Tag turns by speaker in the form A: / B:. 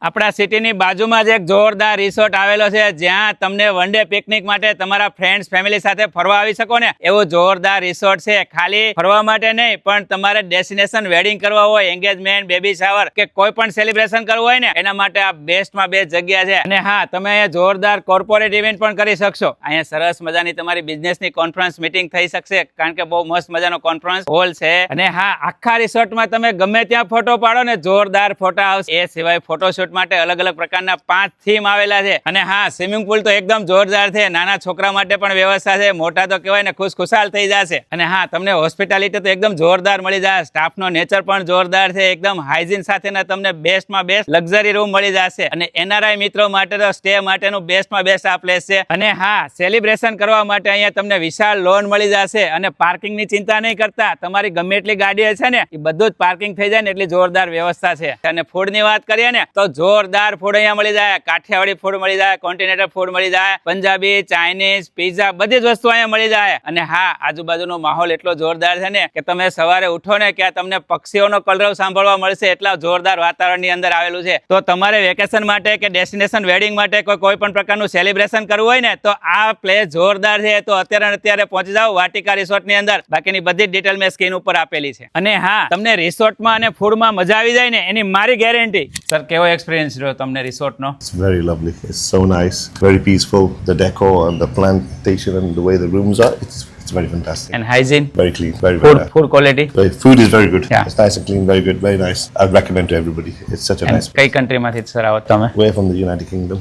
A: આપણા સિટીની બાજુમાં જ એક જોરદાર રિસોર્ટ આવેલો છે જ્યાં તમને વન ડે પિકનિક માટે તમારા ફ્રેન્ડ્સ ફેમિલી સાથે ફરવા આવી શકો ને એવું જોરદાર રિસોર્ટ છે. ખાલી ફરવા માટે નહીં પણ તમારે ડેસ્ટિનેશન વેડિંગ કરવા હોય, એન્ગેજમેન્ટ, બેબી શાવર કે કોઈ પણ સેલિબ્રેશન કરવું હોય ને એના માટે આ બેસ્ટમાં બેસ્ટ જગ્યા છે. અને હા, તમે અહીંયા જોરદાર કોર્પોરેટ ઇવેન્ટ પણ કરી શકશો. અહીંયા સરસ મજાની તમારી બિઝનેસની કોન્ફરન્સ મીટિંગ થઈ શકશે કારણ કે બહુ મસ્ત મજાનો કોન્ફરન્સ હોલ છે. અને હા, આખા રિસોર્ટમાં તમે ગમે ત્યાં ફોટો પાડો ને જોરદાર ફોટા આવશે. એ સિવાય ફોટોશૂટ માટે અલગ અલગ પ્રકારના 5 થીમ આવેલા છે. અને હા, સ્વિમિંગ પુલ તો એકદમ જોરદાર છે. નાના છોકરા માટે પણ વ્યવસ્થા છે, મોટા તો કહેવાય ને ખુશાલ થઈ જશે. અને હા, તમને હોસ્પિટાલિટી તો એકદમ જોરદાર મળી જાય. સ્ટાફનો નેચર પણ જોરદાર છે, એકદમ હાઇજીન સાથેના તમને બેસ્ટમાં બેસ્ટ લક્ઝરી રૂમ મળી જશે. અને એનઆરઆઈ મિત્રો માટે તો સ્ટે માટેનું બેસ્ટમાં બેસ્ટ આ પ્લેસ છે. અને હા, સેલિબ્રેશન કરવા માટે અહીંયા તમને વિશાળ લોન મળી જશે. અને પાર્કિંગની ચિંતા નહીં કરતા, તમારી ગમે એટલી ગાડી છે ને એ બધું જ પાર્કિંગ થઈ જાય ને એટલી જોરદાર વ્યવસ્થા છે. અને ફૂડની વાત કરીએ ને તો જોરદાર ફૂડ અહીંયા મળી જાય. કાઠિયાવાડી ફૂડ મળી જાય, કોન્ટિનેન્ટલ ફૂડ મળી જાય, પંજાબી, ચાઇનીઝ, પીઝા, બધી જ વસ્તુ અહીંયા મળી જાય. અને હા, આજુબાજુનો માહોલ એટલો જોરદાર છે ને કે તમે સવારે ઉઠો ને કે તમને પક્ષીઓનો કલરવ સાંભળવા મળશે. એટલા જોરદાર વાતાવરણની અંદર આવેલું છે. તો તમારે વેકેશન માટે કે ડેસ્ટિનેશન વેડિંગ માટે કોઈ પણ પ્રકારનું સેલિબ્રેશન કરવું હોય ને તો આ પ્લેસ જોરદાર છે. તો અત્યારે પહોંચી જાઓ વાટિકા રિસોર્ટની અંદર. બાકીની બધી જ ડિટેલ મેં સ્ક્રીન ઉપર આપેલી છે. અને હા, તમને રિસોર્ટમાં અને ફૂડમાં મજા આવી જાય ને એની મારી ગેરંટી. સર, કેવો એક્સપિરિયન્સ રહ્યો તમને રિસોર્ટનો?
B: It's very lovely. It's so nice, very peaceful. The decor and the plantation and the way the rooms are, it's very fantastic.
A: And hygiene?
B: Very clean, very nice.
A: Food quality?
B: Food is very good.
A: Yeah.
B: It's nice and clean, very good, very nice. I'd recommend to everybody. It's such a nice
A: કઈ કન્ટ્રીમાંથી sir આવો તમે?
B: We're from the United Kingdom.